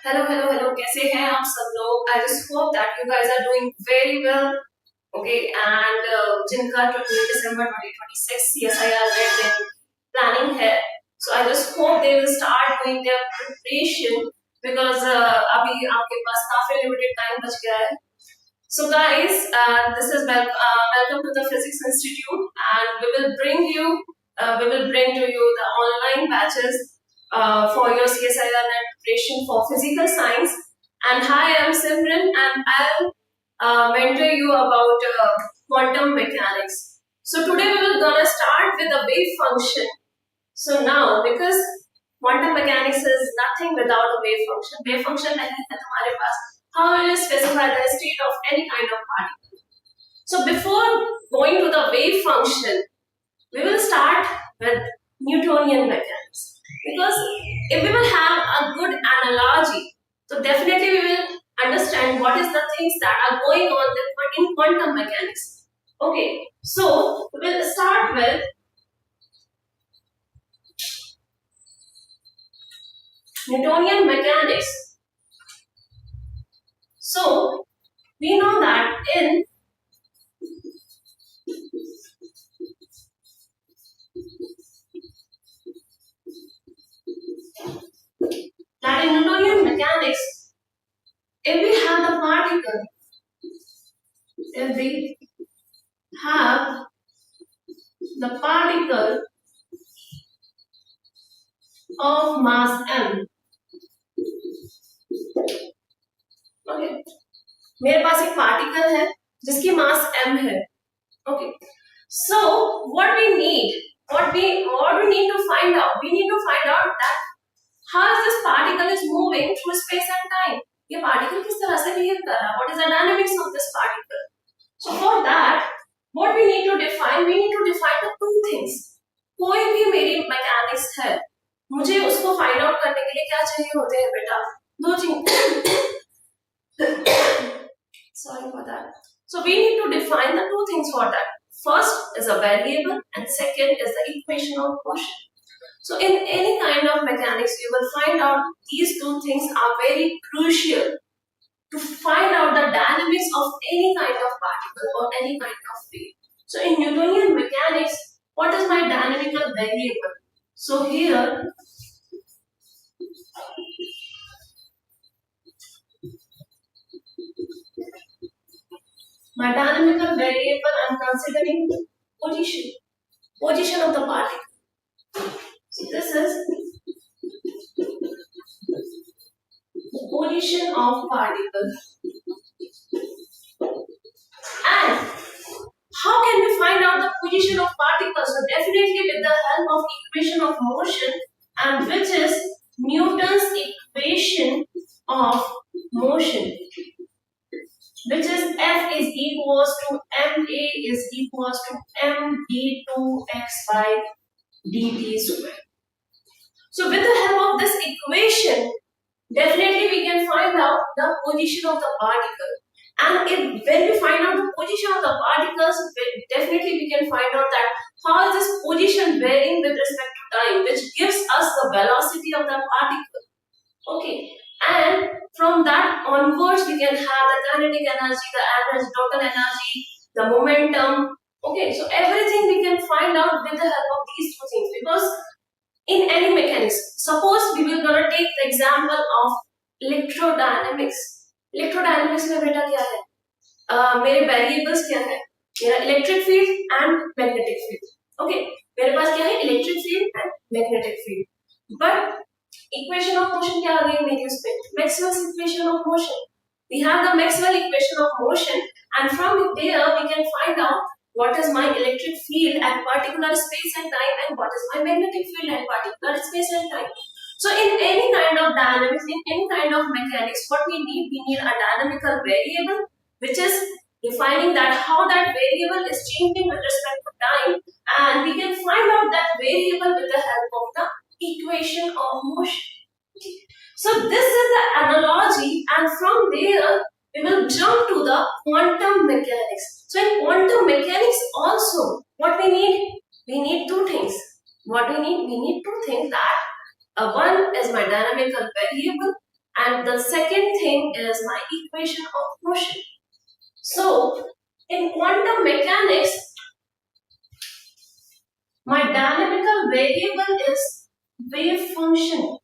Hello hello hello, कैसे हैं आप सब लोग? I just hope that you guys are doing very well. Okay and जिनका 20 दिसंबर 2026 CSIR रेड प्लानिंग है, so I just hope they will start doing their preparation because अभी आपके पास काफी लिमिटेड टाइम बच गया है. So guys, this is welcome to the Physics Institute, and we will bring to you the online batches for your CSIR net preparation for physical science. And hi, I'm Simran, and I'll mentor you about quantum mechanics. So today we will gonna start with a wave function. So now, because quantum mechanics is nothing without a wave function. Wave function नहीं है तुम्हारे पास. How will you specify the state of any kind of particle? So before going to the wave function, we will start with Newtonian mechanics. Because if we will have a good analogy, so definitely we will understand what is the things that are going on in quantum mechanics. Okay, so we will start with Newtonian mechanics. So we know that in Newtonian mechanics, if we have the particle, if we have the particle of mass m, okay, मेरे पास एक particle है जिसकी मास m है. Okay, so what we need to find out, we need to find out that how this particle is moving through space and time. ये particle किस तरह से behave कर रहा है? What is the dynamics of this particle? So for that, what we need to define the two things. कोई भी मेरी मैकेनिक्स है, मुझे उसको फाइंड आउट करने के लिए क्या चाहिए होते हैं बेटा? दो चीज. Sorry for that. So we need to define the two things for that. First is a variable and second is the equation of motion. So in any kind of mechanics, you will find out these two things are very crucial to find out the dynamics of any kind of particle or any kind of wave. So in Newtonian mechanics, what is my dynamical variable? So here, my dynamical variable, I am considering position of the particle. So this is the position of particle. And how can we find out the position of particles? So definitely with the help of equation of motion, and which is Newton's equation of motion, which is F is equals to ma is equals to md2x by dt square. So with the help of this equation, definitely we can find out the position of the particle. And when we find out the position of the particles, definitely we can find out that how is this position varying with respect to time, which gives us the velocity of the particle. Okay, and from that onwards we can have the kinetic energy, the average total energy, the momentum. Okay, so everything we can find out with the help of these two things. Because in any mechanics, suppose we will gonna take the example of electrodynamics. Electrodynamics में बेटा क्या है? मेरे variables क्या है? मेरा electric field and magnetic field. Okay, मेरे पास क्या है? Electric field and magnetic field. But equation of motion क्या आ गई मेरी उसमें? Maxwell's equation of motion. We have the Maxwell equation of motion, and from there we can find out what is my electric field at particular space and time, and what is my magnetic field at particular space and time. So in any kind of dynamics, in any kind of mechanics, what we need a dynamical variable, which is defining that how that variable is changing with respect to time, and we can find out that variable with the help of the equation of motion. So this is the analogy, and from there we will jump to the quantum mechanics. So in quantum mechanics also, what we need two things. What we need two things. That one is my dynamical variable, And the second thing is my equation of motion. So in quantum mechanics, my dynamical variable is wave function.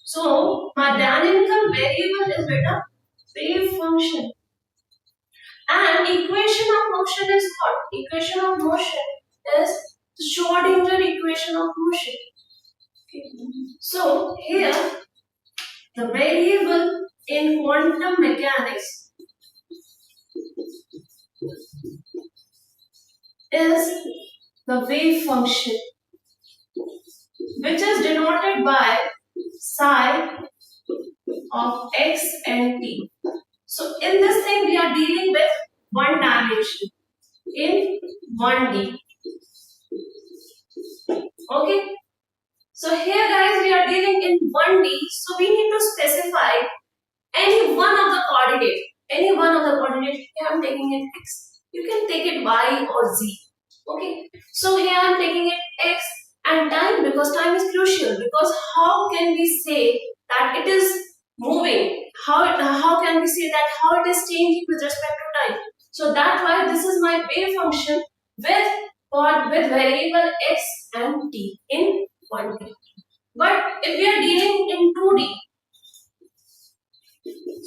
So my dynamical variable is beta wave function. And equation of motion is what? Equation of motion is the Schrodinger equation of motion. Okay. So here the variable in quantum mechanics is the wave function, which is denoted by psi of x and t. So in this thing we are dealing with one dimension in 1D. Okay. So here guys we are dealing in 1D. So we need to specify any one of the coordinate. Any one of the coordinate. Here I am taking it x. You can take it y or z. Okay. So here I am taking it x and time, because time is crucial. Because how can we say that it is moving? How can we say that how it is changing with respect to time? So that's why this is my wave function with variable x and t in 1D. But if we are dealing in 2D,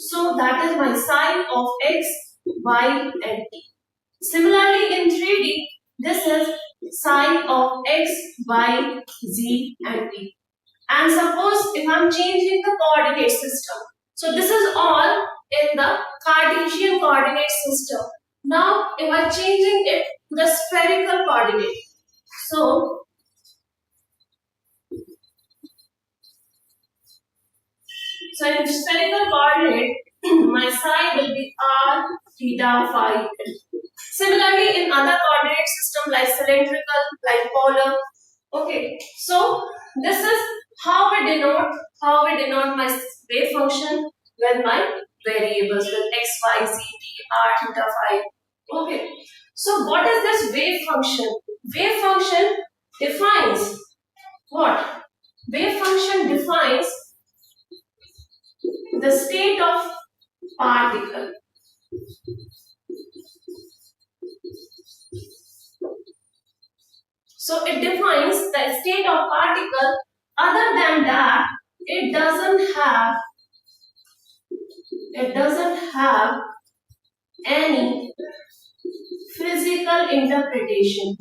so that is my sine of x, y and t. Similarly in 3D, this is sine of x, y, z and t. And suppose if I am changing the coordinate system, so this is all in the Cartesian coordinate system. Now if I am changing it to the spherical coordinate, so in spherical coordinate, my psi will be r, theta, phi. Similarly, in other coordinate system like cylindrical, like polar. Okay, so this is how we denote my wave function with my variables with x, y, z, t, r, theta, phi. Okay, so what is this wave function? Wave function defines what? Wave function defines the state of particle. So it defines the state of particle. Other than that, it doesn't have any physical interpretation.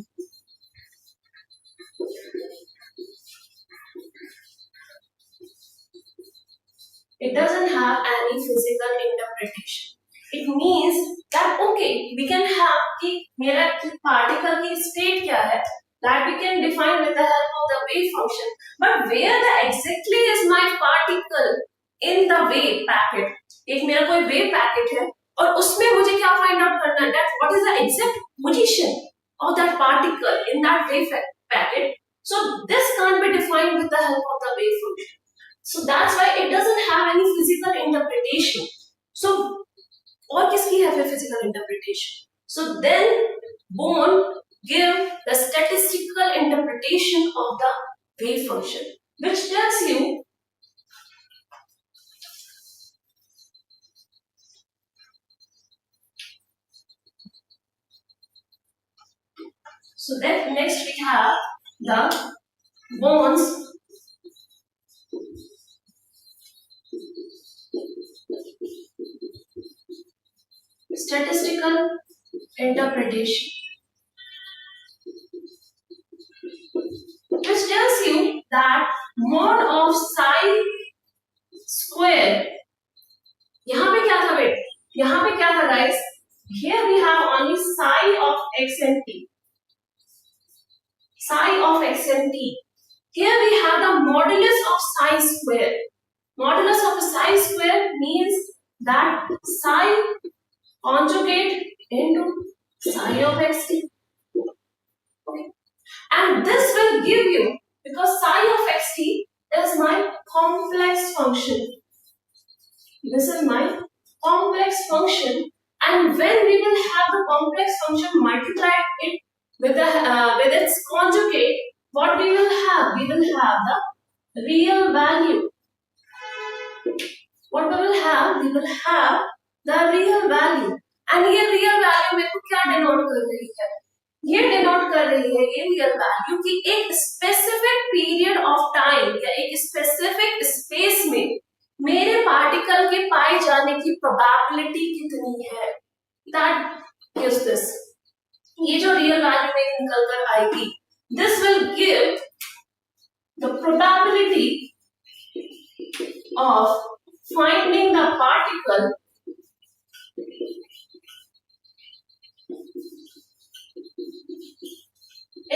It doesn't have any physical interpretation. It means that okay, we can have कि मेरा particle की state क्या है, that we can define with the help of the wave function. But where the exactly is my particle in the wave packet? एक मेरा कोई wave packet है और उसमें मुझे क्या find out करना है? That what is the exact position of that particle in that wave packet? So this can't be defined with the help of the wave function. So that's why it doesn't have any physical interpretation. So और किसकी है फिर physical interpretation? So then Born give the statistical interpretation of the wave function, which tells you so then next we have the Born's statistical interpretation, which tells you that mod of psi square. यहाँ पे क्या था बेट? यहाँ पे क्या था guys? Here we have only psi of x and t. Psi of x and t. Here we have the modulus of psi square. Modulus of psi square means that psi conjugate into psi of xt. Okay. And this will give you, because psi of xt is my complex function. This is my complex function, And when we will have the complex function multiplied it with its conjugate, what we will have? We will have the real value. What we will have? We will have the real value. And ये real value मेरे को क्या denote कर रही है? ये denote कर रही है ये real value कि एक specific period of time या एक specific space में मेरे पार्टिकल के पाए जाने की प्रोबेबिलिटी कितनी है, दैट इज दिस। ये जो रियल वैल्यू में निकल कर आएगी, this will give the probability of finding the particle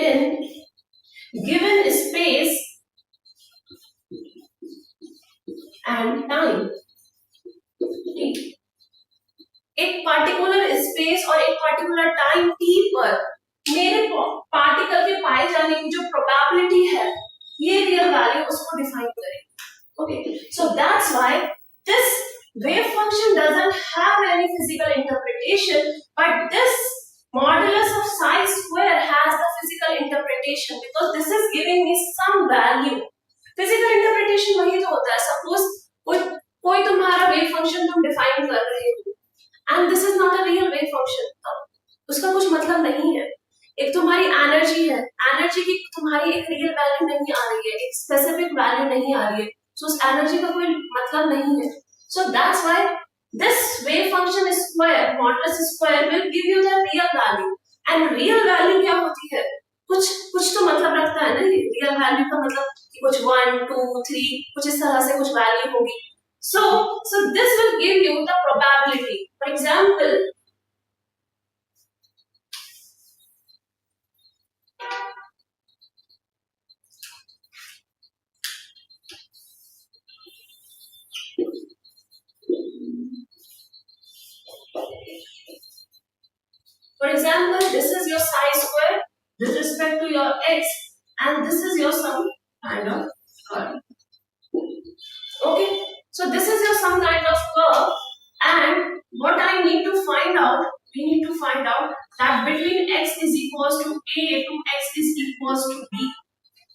in given space and time. एक पार्टिकुलर स्पेस और एक पार्टिकुलर टाइम टी पर मेरे पार्टिकल के पाए जाने की जो प्रोबेबिलिटी है, ये रियल वैल्यू उसको डिफाइन करेगी। Okay, so that's why this wave function doesn't have any physical interpretation, but this modulus of psi square has the physical interpretation because this is giving me some value. Physical interpretation वही तो होता है, suppose कोई तुम्हारा wave function तुम define कर रहे हो and this is not a real wave function, उसका कुछ मतलब नहीं है। एक तुम्हारी एनर्जी है, एनर्जी की तुम्हारी एक रियल वैल्यू नहीं आ रही है, एक स्पेसिफिक वैल्यू नहीं आ रही है, सो उस एनर्जी का कोई मतलब नहीं है। So that's why this wave function square modulus square will give you the real value. And real value क्या होती है? कुछ तो मतलब रखता है ना, रियल वैल्यू का मतलब कि कुछ 1 2 3 कुछ इस तरह से कुछ वैल्यू होगी। So this will give you the probability. For example, this is your psi square with respect to your x, and this is your some kind of curve. Okay, so this is your some kind of curve, and what I need to find out, we need to find out that between x is equals to a to x is equals to b,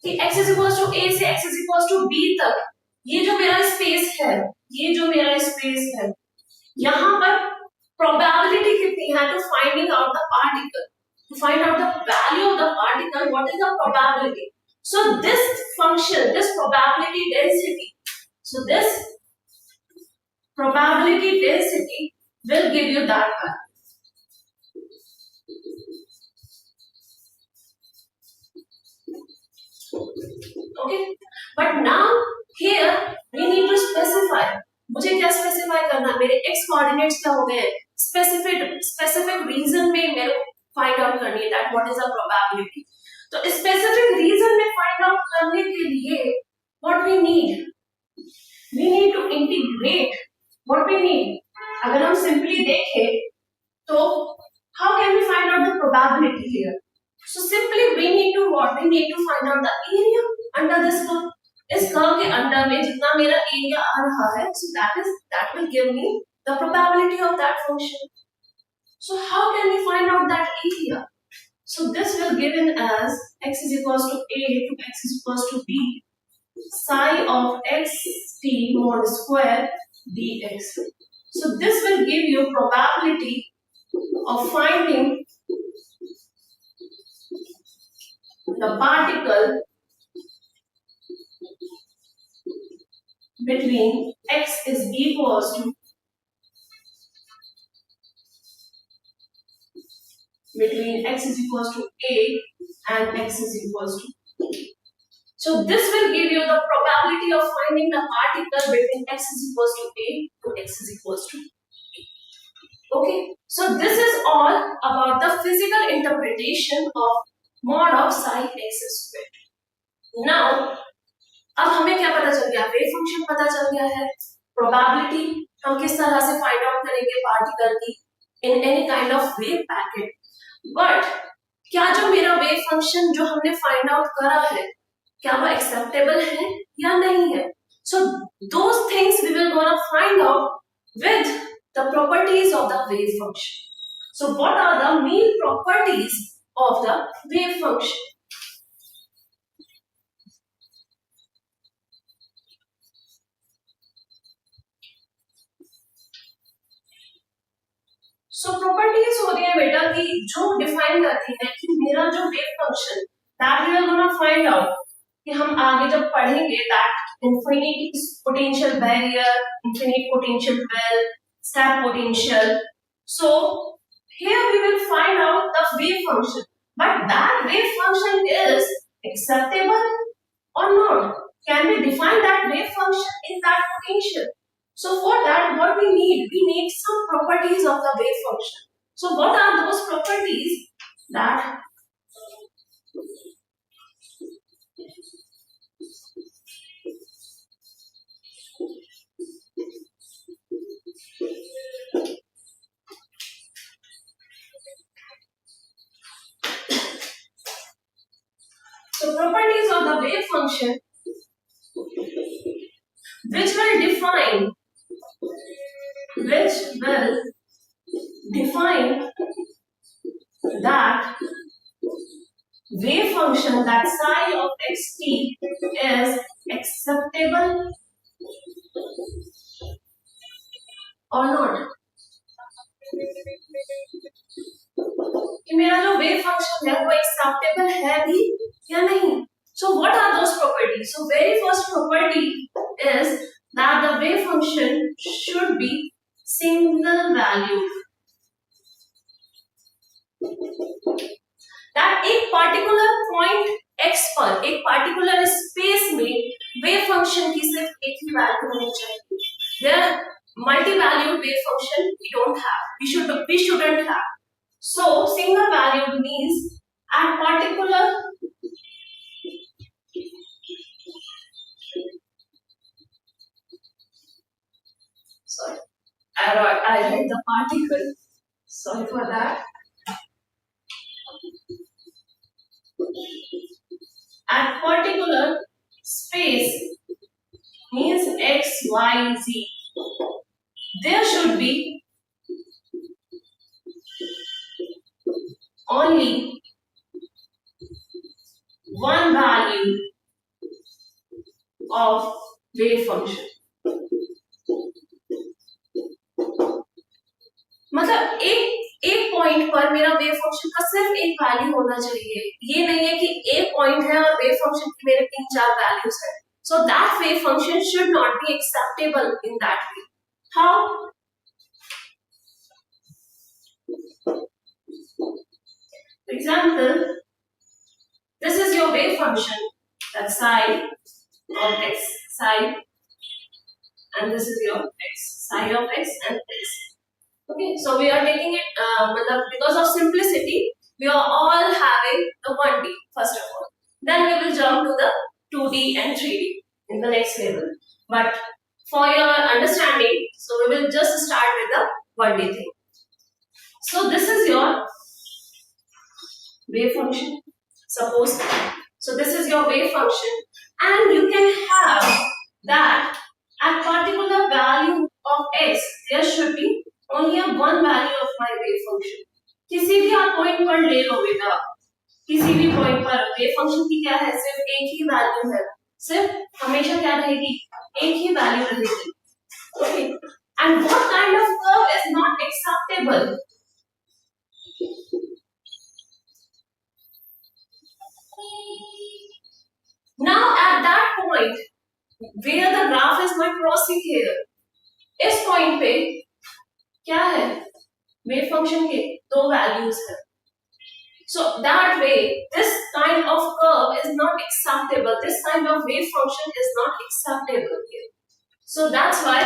कि x is equals to a से x is equals to b तक ये जो मेरा space है, ये जो मेरा स्पेस है, यहाँ पर प्रोबेबिलिटी कितनी है to finding out the particle, to find out the value of the particle, what is the probability? So this function, this probability density, so this probability density will give you that value. Okay, but now here we need to specify. मुझे क्या specify करना, मेरे x coordinates क्या हो गए, specific region में मेरे को फाइंड आउट करनी है that what is the probability. तो स्पेसिफिक रीजन में फाइंड आउट करने के लिए what we need to integrate what we need. अगर हम सिंपली देखें तो how can we find out the probability here? So simply we need to find out the area under this curve. इस curve के अंडर में जितना मेरा एरिया आ रहा है, so that will give me the probability of that function. So how can we find out that area? So this will given as x is equals to a to x is equals to b psi of x t mod square dx. So this will give you probability of finding the particle between x is equals to a and x is equals to b. So this will give you the probability of finding the particle between x is equals to a to x is equals to b. Okay, so this is all about the physical interpretation of mod of psi x squared. Now अब हमें क्या पता चल गया, wave function पता चल गया है, प्रोबेबिलिटी हम किस तरह से फाइंड आउट करेंगे पार्टिकल की in any kind of wave packet. But क्या जो मेरा वेव फंक्शन जो हमने फाइंड आउट करा है, क्या वो एक्सेप्टेबल है या नहीं है? So those things we will gonna find out with the properties of the wave function. So what are the main properties of the wave function? So properties होती है बेटा कि जो डिफाइन करती है कि मेरा जो wave function that we are gonna find out कि हम आगे जब पढ़ेंगे that infinite potential barrier, infinite potential well, step potential. So here we will find out the wave function, but that wave function is acceptable or not? Can we define that wave function in that potential? So for that, what we need some properties of the wave function. So what are those properties that so properties of the wave function which will define that wave function that psi of xt is acceptable or not. कि मेरा जो wave function है वो acceptable है भी या नहीं. So what are those properties? So very first property is that the wave function should be single valued. That एक particular point x पर एक particular space में wave function की सिर्फ एक ही वैल्यू होनी चाहिए. There are multi-valued wave function we don't have. We shouldn't have. So single valued means at particular sorry, I read the particle. Sorry for that. At particular space means x, y, z. There should be only one value of wave function. मतलब एक point पर मेरा wave function का सिर्फ एक value होना चाहिए. ये नहीं है कि एक पॉइंट है और वेव फंक्शन की मेरे 3-4 वैल्यूज है. So that wave function should not be acceptable in that way. How? For example, this is your wave function, that's psi of x, psi, and this is your x, psi of x and x. Okay, so we are taking it because of simplicity, we are all having the 1D first of all. Then we will jump to the 2D and 3D in the next level. But for your understanding, so we will just start with the 1D thing. So this is your wave function. Suppose, so this is your wave function, and you can have that at particular value of x, there should be only one value of my wave function. किसी भी आप point पर ले लो बेटा, किसी भी point पर wave function की क्या है, सिर्फ एक ही वैल्यू है, सिर्फ हमेशा क्या रहेगी, एक ही वैल्यू रहेगी. Okay, and what kind of curve is not acceptable? Now at that point where the graph is not crossing here, इस पॉइंट पे क्या है, वेव फंक्शन के दो वैल्यूज है. So that way this kind of curve is not acceptable, this kind of wave function is not acceptable here. So that's why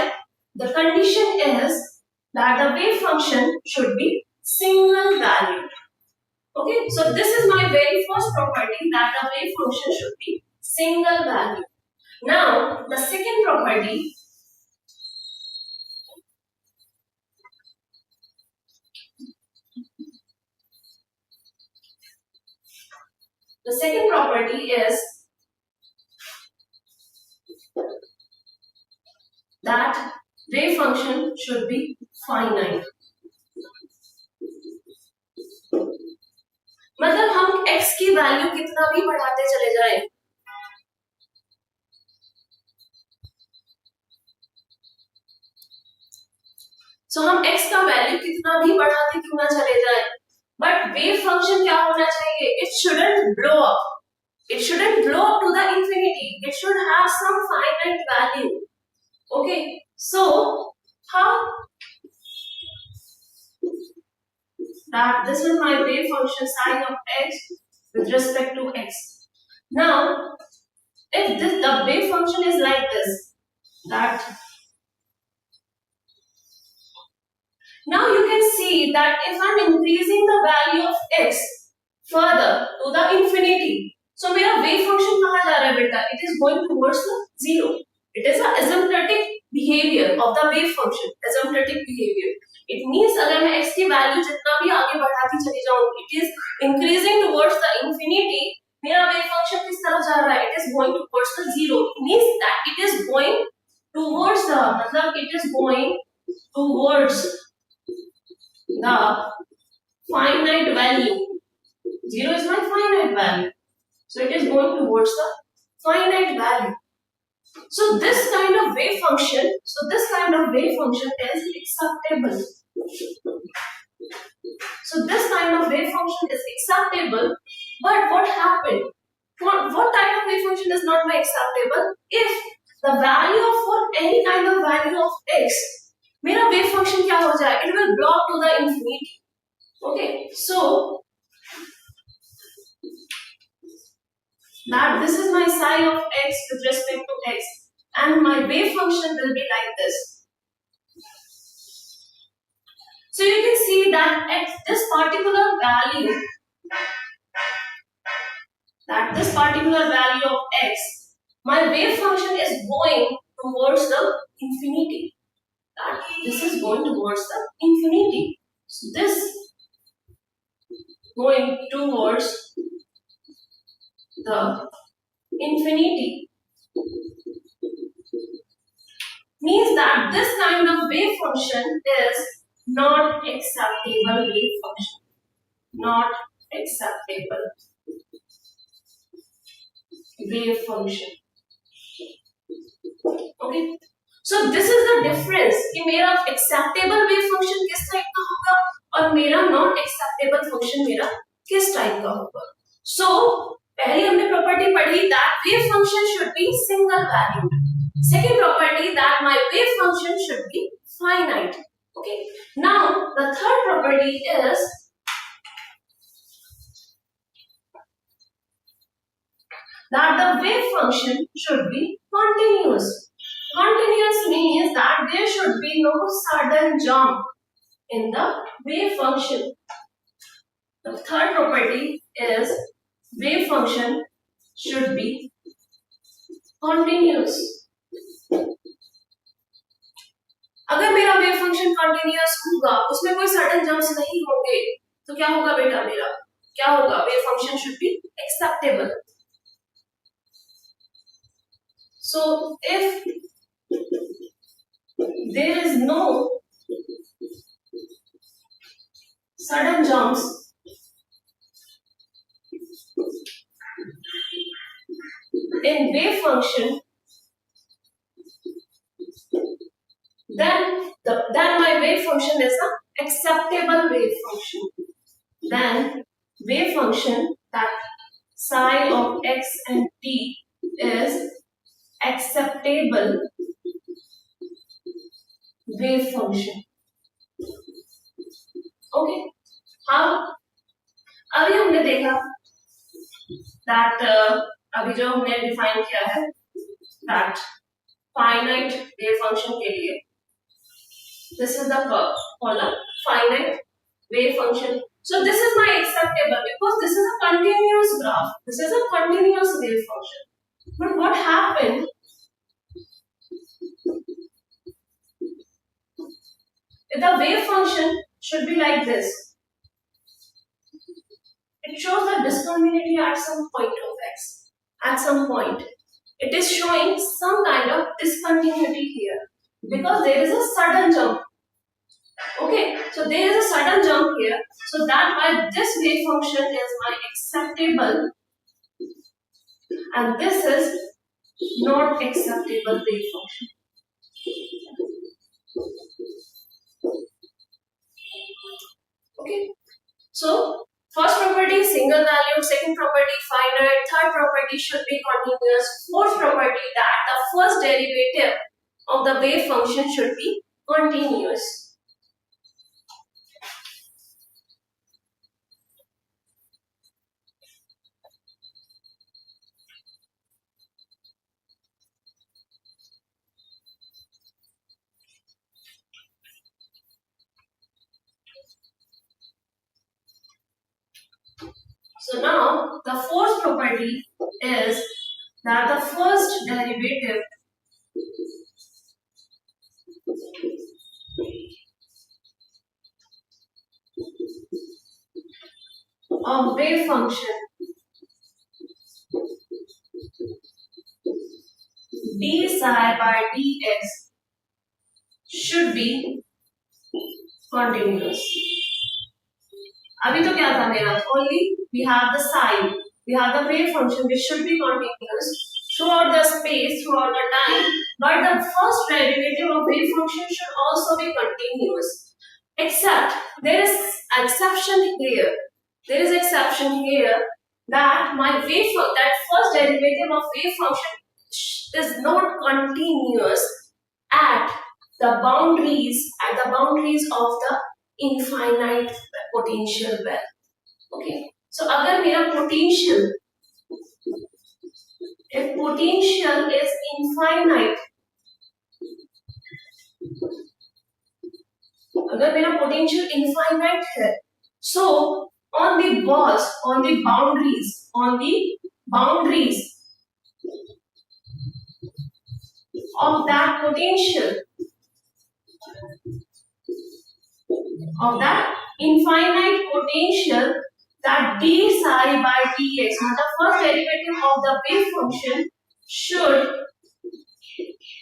the condition is that the wave function should be single valued. Okay, so this is my very first property, that the wave function should be single valued. Now the second property, is that wave function should be finite. मतलब हम x की value कितना भी बढ़ाते चले जाएं, हम x का वैल्यू कितना भी बढ़ाते क्यों ना चले जाएं, बट वेव फंक्शन क्या होना चाहिए, it shouldn't blow up, it shouldn't blow up to the infinity, it should have some finite value. Okay, so how that this is my wave function sine of x with respect to x. Now if this the wave function is like this, that now you can see that if I'm increasing the value of x further to the infinity, so मेरा wave function कहाँ जा रहा है बेटा, it is going towards the zero. It is a asymptotic behavior of the wave function, asymptotic behavior. It means अगर मैं x की value जितना भी आगे बढ़ाती चली जाऊँ, it is increasing towards the infinity, मेरा wave function किस तरफ जा रहा है, it is going towards the zero. It means that it is going towards the, मतलब it is going towards the finite value. Zero is my finite value, so it is going towards the finite value. So this kind of wave function, is acceptable. So this kind of wave function is acceptable, but what happened? What type of wave function is not acceptable? If the value of for any kind of value of x, मेरा wave function क्या हो जाए? It will block to the infinity. Okay, so that this is my psi of x with respect to x, and my wave function will be like this. So you can see that at this particular value, of x, my wave function is going towards the infinity. That this is going towards the infinity. So this going towards the infinity means that this kind of wave function is not acceptable wave function. Not acceptable wave function. Okay. So this is the difference कि मेरा acceptable wave function किस type का होगा और मेरा not acceptable function मेरा किस type का होगा. So पहले हमने प्रॉपर्टी पढ़ी that wave function should be single valued. Second property that my wave function should be finite. Okay. Now the third property is that the wave function should be continuous. Continuous means that there should be no sudden jump in the wave function. The third property is wave function should be continuous. अगर मेरा wave function continuous होगा, उसमें कोई sudden jumps नहीं होंगे, तो क्या होगा बेटा, मेरा क्या होगा, wave function should be acceptable. So if there is no sudden jumps in wave function, then my wave function is an acceptable wave function. Then wave function that psi of x and t is acceptable wave function. Okay, how? अभी हमने देखा that अभी जो हमने define किया है that finite wave function के लिए this is the column finite wave function. So this is my acceptable because this is a continuous graph. This is a continuous wave function. But what happened? The wave function should be like this. It shows the discontinuity at some point of x. At some point, it is showing some kind of discontinuity here because there is a sudden jump. Okay, So there is a sudden jump here. So that why this wave function is my acceptable and this is not acceptable wave function. Okay. So first property single valued, second property finite, third property should be continuous, fourth property that the first derivative of the wave function should be continuous. So now the fourth property is that the first derivative of wave function d psi by dx should be continuous. अभी तो क्या था मेरा? Only we have the psi, we have the wave function which should be continuous throughout the space, throughout the time, but the first derivative of wave function should also be continuous. Except there is exception here. There is exception here that my wave that first derivative of wave function is not continuous at the boundaries of the infinite potential well. Okay, so अगर मेरा potential, if potential is infinite, अगर मेरा potential infinite है, so on the walls, on the boundaries of that potential, of that infinite potential, that d psi by dx, the first derivative of the wave function should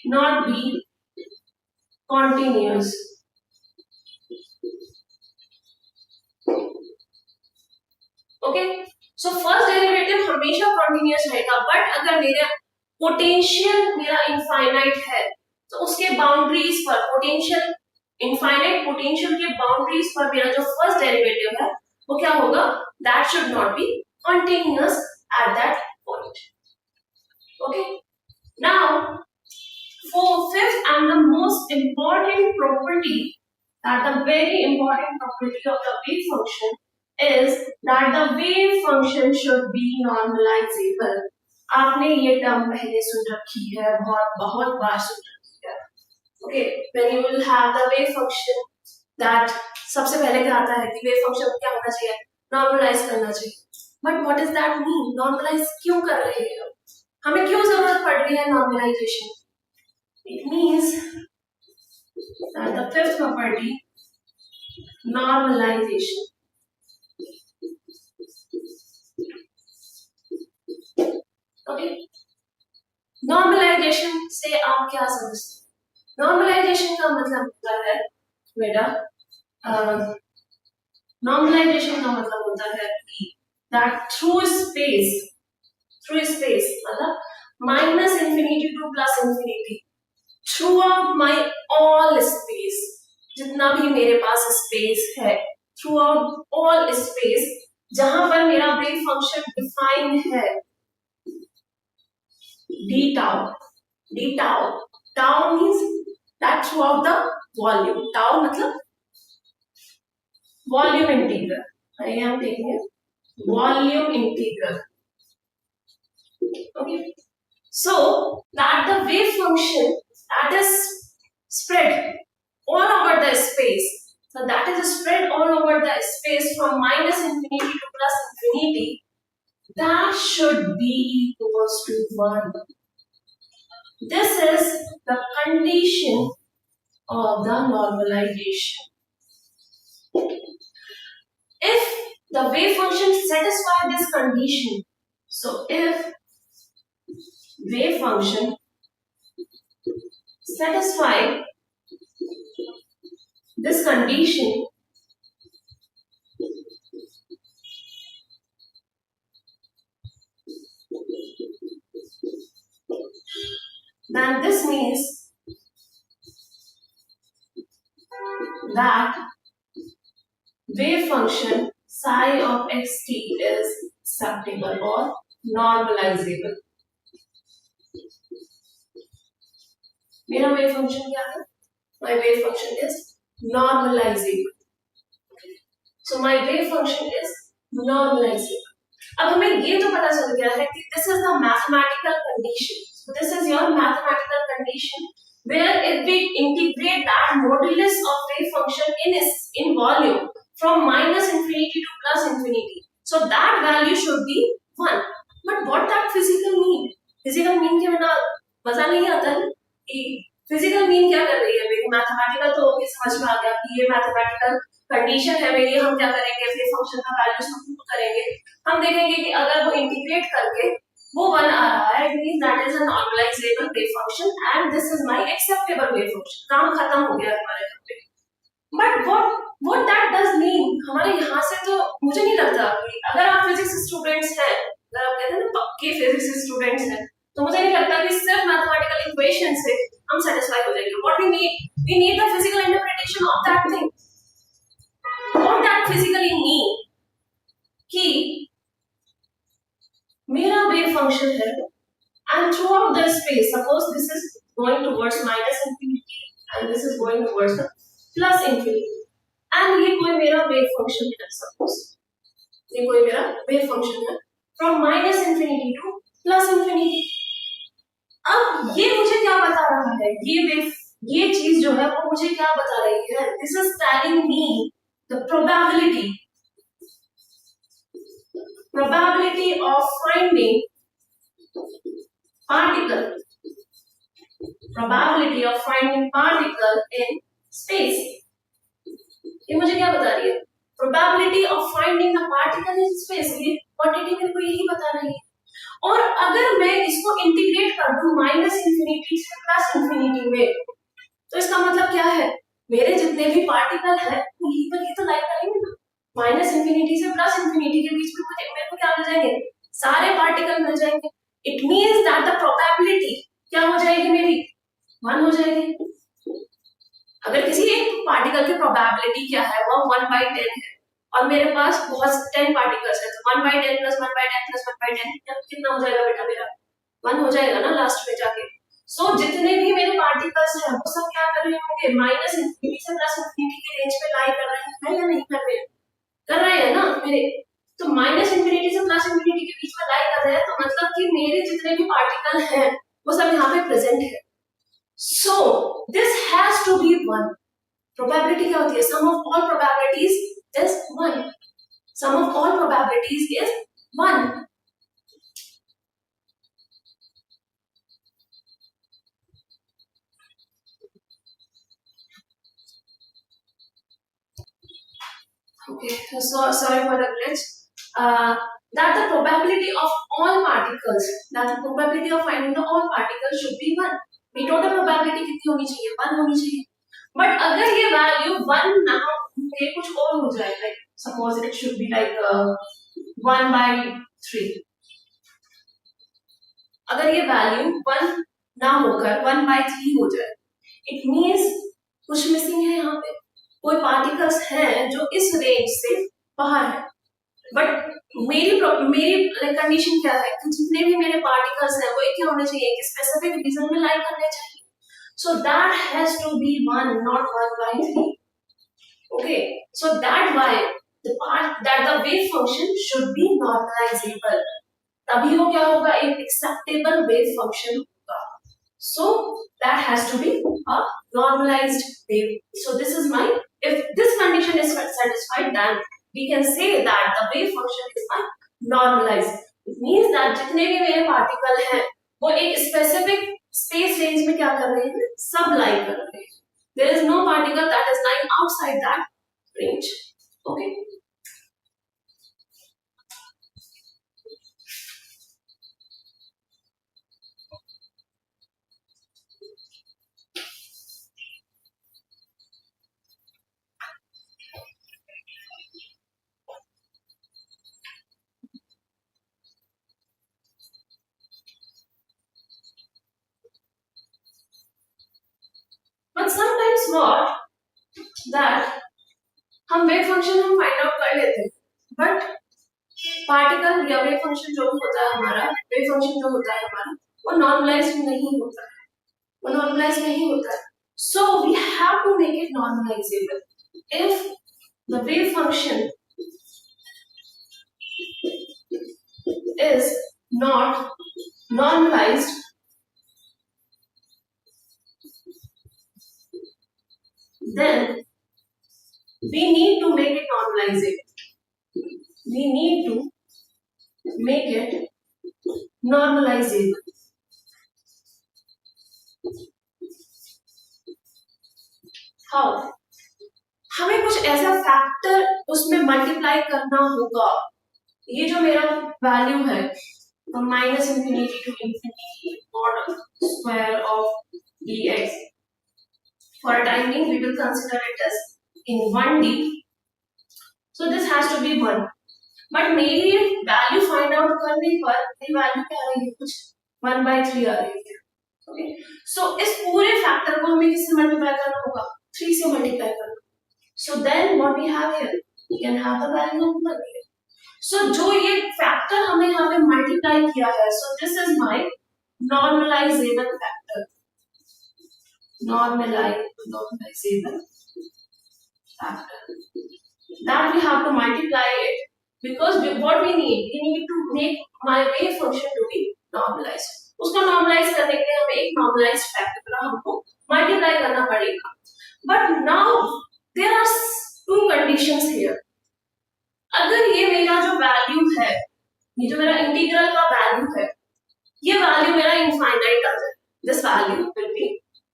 not be continuous. Okay, so first derivative हमेशा continuous रहेगा, but अगर मेरा potential मेरा infinite है, तो उसके boundaries पर potential infinite potential के boundaries पर मेरा जो first derivative है वो क्या होगा? That should not be continuous at that point. Okay. Now, for fifth and the most important property, that the very important property of the wave function is that the wave function should be normalizable. आपने ये term पहले सुन रखी है, बहुत बार सुन रखी है. Okay, when you will have the wave function, that सबसे पहले क्या आता है कि wave function क्या होना चाहिए? Normalize करना चाहिए. But what does that mean? Normalize क्यों कर रहे हैं? हमें क्यों जरूरत पड़ रही है normalization? It means that the fifth property, normalization. Okay, normalization से आप क्या समझते हैं? Normalization का मतलब होता है बेटा, normalization का मतलब होता है कि that through space मतलब minus infinity to plus infinity, throughout my all space, जितना भी मेरे पास space है, throughout all space, जहां पर मेरा wave function define है d tau, tau means that throughout the volume, tau मतलब volume integral, I am taking it volume integral. Okay, so that the wave function that is spread all over the space, so that is spread all over the space from minus infinity to plus infinity, that should be equals to 1. This is the condition of the normalization. If the wave function satisfies this condition, so if wave function satisfy this condition, that wave function psi of xt is acceptable or normalizable. मेरा wave function क्या है? My wave function is normalizable. So my wave function is normalizable. अब हमें ये तो पता चल गया है कि this is the mathematical condition. So this is your mathematical condition where if we integrate that modulus of wave function in volume from minus infinity to plus infinity, so that value should be 1. But what that physical mean? Physical mean के बिना मजा नहीं आता है कि physical mean क्या कर रही है मेरी mathematical तो होगी समझ में आ गया कि ये mathematical कंडीशन है मेरी. हम क्या करेंगे वेव फंक्शन का वैल्यू सबूत करेंगे. हम देखेंगे कि अगर वो इंटीग्रेट करके वो 1 आ रहा है it means that is a normalizable wave function and this is my acceptable wave function. काम खत्म हो गया हमारे यहाँ पे. But what that does mean हमारे यहाँ से तो मुझे नहीं लगता कि अगर आप फिजिक्स स्टूडेंट्स हैं, अगर आप कहते हैं ना पक्के फिजिक्स स्टूडेंट्स हैं, तो मुझे नहीं लगता कि सिर्फ मैथमेटिकल इक्वेशन से हम सेटिस्फाई हो जाएंगे. What we need the physical interpretation of that thing. What that physically mean कि मेरा wave function है and throughout the space suppose this is going towards minus infinity and this is going towards the plus infinity and ये कोई मेरा wave function है. suppose ये कोई मेरा wave function है from minus infinity to plus infinity. अब ये मुझे क्या बता रहा है ये चीज जो है वो मुझे क्या बता रही है? This is telling me the probability of finding particle in space. ये मुझे क्या बता रही है? probability of finding the particle in space. ये क्वांटिटी मेरे को यही बता रही है. और अगर मैं इसको इंटीग्रेट कर दूं माइनस इंफिनिटी से प्लस इंफिनिटी में, तो इसका मतलब क्या है? मेरे जितने भी पार्टिकल है वो यहीं पर ही तो लाई करेंगे ना. माइनस इंफिनिटी से प्लस इंफिनिटी के बीच में मेरे को क्या मिल जाएंगे? सारे पार्टिकल मिल जाएंगे. It means that the probability क्या हो जाएगी मेरी? 1 हो जाएगी. अगर किसी एक पार्टिकल की प्रोबेबिलिटी क्या है वो 1/10 है और मेरे पास बहुत 10 पार्टिकल्स है तो 1/10 प्लस 1/10 प्लस 1/10 कितना हो जाएगा बेटा मेरा? 1 हो जाएगा ना लास्ट में जाके. सो जितने भी मेरे पार्टिकल्स हैं वो सब क्या कर रहे होंगे? माइनस इंफिनिटी से प्लस इंफिनिटी के रेंज में लाई कर रहे हैं या नहीं कर रहे हैं? कर रहे हैं ना मेरे. तो माइनस इंफिनिटी से प्लस इंफिनिटी के बीच में लाई कर रहे हैं तो मतलब कि मेरे जितने भी पार्टिकल हैं वो सब यहाँ पे प्रेजेंट है. So this has to be 1. Probability क्या होती है? Sum of all probabilities is 1. Sum of all probabilities is 1. Okay, so sorry for the glitch. That the probability of finding the all particles should be 1. The total probability कितनी होनी चाहिए? 1 होनी चाहिए. But अगर ये value 1 ना हो, ये कुछ और हो जाए, like suppose it should be like 1/3. अगर ये value 1 ना होकर 1/3 हो जाए, it means कुछ मिसिंग है यहाँ पे. कोई पार्टिकल्स हैं जो इस रेंज से बाहर है. बट मेरी कंडीशन क्या है कि जितने भी मेरे पार्टिकल्स हैं वो एक क्या होने चाहिए? कि स्पेसिफिक रीजन में लाई करने चाहिए. So that has to be 1 not 1/3. Okay, so that why the wave function should be normalizable. तभी वो क्या होगा? एक एक्सेप्टेबल वेव फंक्शन होगा. So that has to be a normalized wave. So this is my, if this condition is satisfied, then we can say that the wave function is my normalized. It means that जितने भी मेरे particle हैं वो एक specific space range में क्या कर रहे हैं? सब लाई कर रहे हैं. There is no particle that is lying outside that range. Okay. But sometimes what? that हम वेव फंक्शन हम फाइंड आउट कर लेते हैं, बट पार्टिकल या वेव फंक्शन जो होता है हमारा, वेव फंक्शन जो होता है हमारा, वो नॉर्मलाइज नहीं होता है, वो नॉर्मलाइज नहीं होता है. So we have to make it normalizable. If the wave function is not normalized, then we need to make it normalizable. We need to make it normalizable. How? हमें कुछ ऐसा फैक्टर उसमें मल्टीप्लाई करना होगा. ये जो मेरा वैल्यू है minus infinity to infinity mod square of dx, for a time being we will consider it as in 1D, so this has to be 1. But मेरी वैल्यू फाइंड आउट करने पर मेरी वैल्यू क्या आ रही है, कुछ 1/3 आ रही है. ओके, सो इस पूरे फैक्टर को हमें किससे मल्टीप्लाई करना होगा, 3 से मल्टीप्लाई करना. So then what we have here, we can have the value of 1 here. So जो ये फैक्टर हमने यहाँ पे मल्टीप्लाई किया है, so this is my normalizable factor. Normalizable factor that we have to multiply it, because what we need to make my wave function to be normalized. उसको normalize करने के लिए हमें एक normalized factor का हमको multiply करना पड़ेगा. But now there are two conditions here. अगर ये मेरा जो वैल्यू है, ये जो मेरा इंटीग्रल का वैल्यू है, ये वैल्यू मेरा इनफाइनाइट आ जाए, दिस वैल्यू विल बी,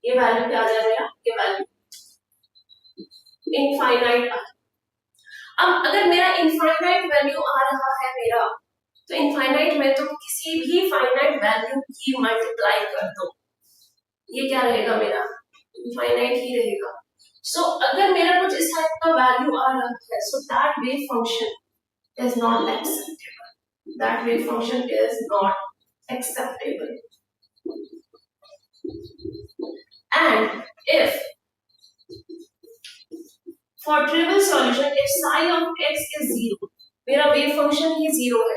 ये वैल्यू क्या आ जाएगा, ये वैल्यू इनफाइनाइट आ. अब अगर मेरा इनफाइनाइट वैल्यू आ रहा है मेरा, तो इनफाइनाइट में तो किसी भी फाइनाइट वैल्यू की मल्टीप्लाई कर दो, ये क्या रहेगा, मेरा इनफाइनाइट ही रहेगा. सो अगर मेरा कुछ इस टाइप का वैल्यू आ रहा है, so that wave function is not acceptable. That wave function is not acceptable. And if for trivial solution, if psi of x is 0, मेरा वेव फंक्शन ही 0 है.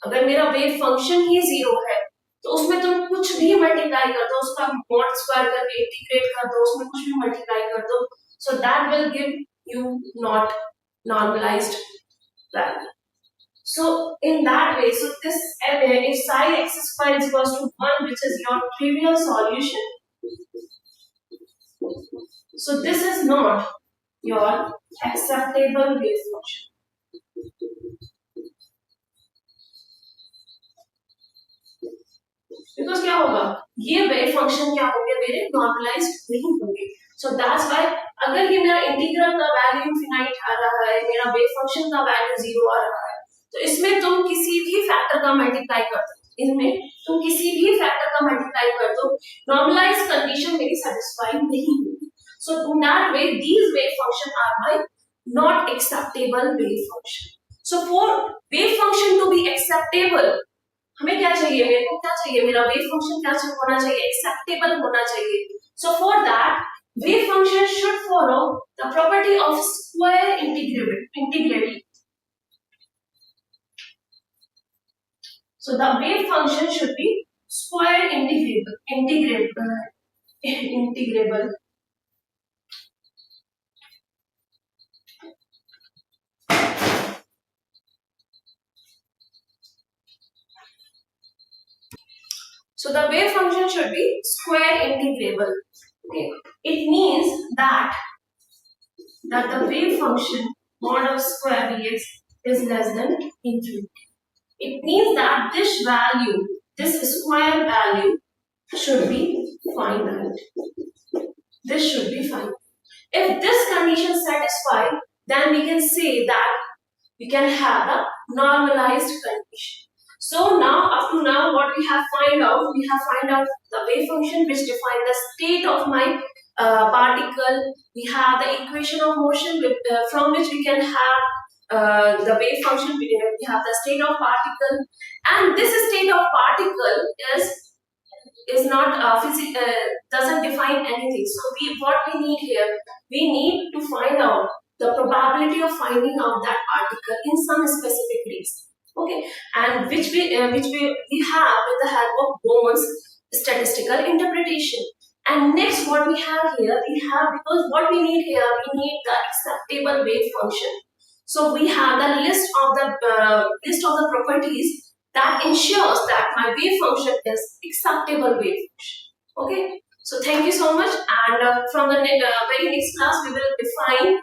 अगर मेरा वेव फंक्शन ही 0 है, तो उसमें तुम कुछ भी मल्टीप्लाई कर दो, उसका मॉड स्क्वायर करके इंटीग्रेट कर दो, उसमें कुछ भी मल्टीप्लाई कर दो, so that will give you not normalized value. So in that way, so this if psi x square is equals to 1, which is your trivial solution, so this is not your acceptable wave function. Because क्या होगा, ये wave function क्या होंगे, मेरे normalised नहीं होंगे. So that's why अगर ये मेरा इंटीग्रल का वैल्यू इनफिनाइट आ रहा है, मेरा वेव फंक्शन का वैल्यू 0 आ रहा है, तो इसमें तुम किसी भी फैक्टर का मल्टीप्लाई कर दो, इनमें तुम किसी भी फैक्टर का मल्टीप्लाई कर दो, नॉर्मलाइज कंडीशन मेरी सेटिस्फाई नहीं होगी. So in that way, these wave function are my not acceptable wave function. So for wave function to be acceptable, हमें क्या चाहिए, मेरे को क्या चाहिए, मेरा वेव फंक्शन क्या होना चाहिए, एक्सेप्टेबल होना चाहिए. So for that, wave function should follow the property of square integrability. So the wave function should be square integrable. So the wave function should be square integrable. Okay. It means that the wave function mod of square dx is less than infinity. It means that this value, this square value should be finite. This should be finite. If this condition is satisfied, then we can say that we can have a normalized condition. So now, up to now, what we have find out the wave function which define the state of my particle. We have the equation of motion from which we can have the wave function. We have the state of particle, and this state of particle is not doesn't define anything. So what we need here, we need to find out the probability of finding out that particle in some specific rays. Okay, and which we have with the help of Bowman's statistical interpretation. And next, what we have here, we have, because what we need here, we need the acceptable wave function. So we have the list of the properties that ensures that my wave function is acceptable wave function. Okay. So thank you so much. And from the very next class, we will define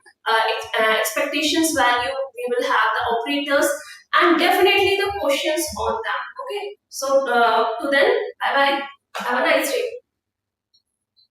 expectations value. We will have the operators and definitely the questions on them. Okay. So to then, bye bye. Have a nice day.